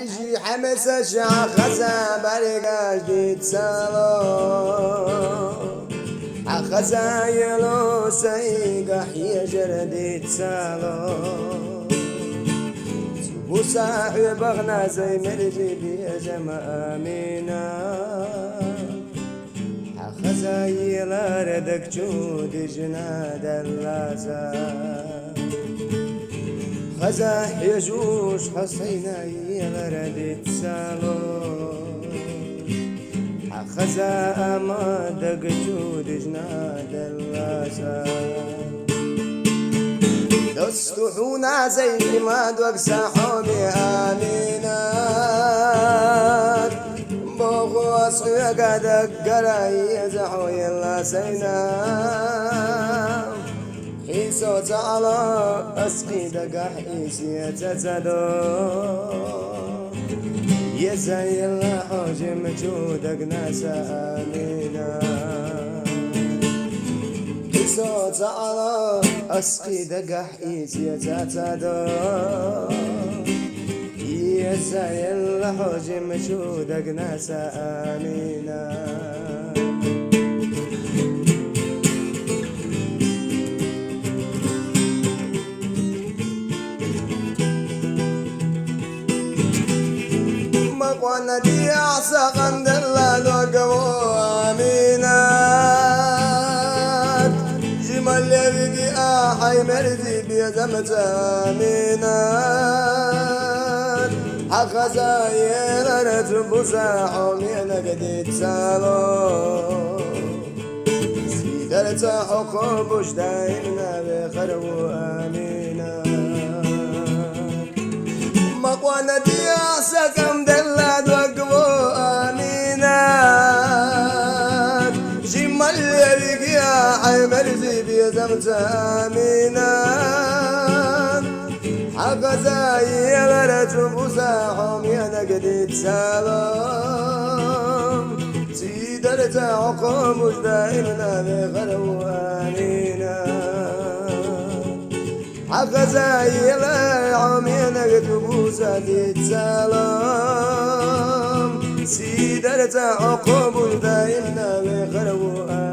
هرجي حمسة شع خزا برقاش ديت سالو خزا يلو سيقح يجرديت سالو وصاحب اغنى زي مرجي بيجم امينة خزايل ردك جود جناد اللازا خزا يجوش حسينا يلردت سالو خزا امادك جود جناد اللازا دستحونا زي ما دوكسا حومي آمينات بغو صيق دقرأي زحو يلا سينا حيسو تعالى أسقي دقح إيسي تتدو يزي الله حوجم جودك ناس آمينات صوت على أسقي دقح إيسي تتدو يزاي الحوج مشودك ناس آمينا مقوانا دي أعصى قند الله دوقو آمينات جمال يبقي آحي مرزي بيزمت آمينات خزاير رتبوسا حومينا قديت سالو سيدرت حقوبش دايمنا بخرو آمينا مقوانا دياسا كم دلاد وقبو آمينا جمال يبقيا حي مرزي بيزمت آمينا خزايل رتبوسا حومينا قديت سالم سيدرت عقوبش دائمنا بغرو آمينا خزايل حومينا قدبوسا ديت سالم سيدرت عقوبش دائمنا بغرو آمينا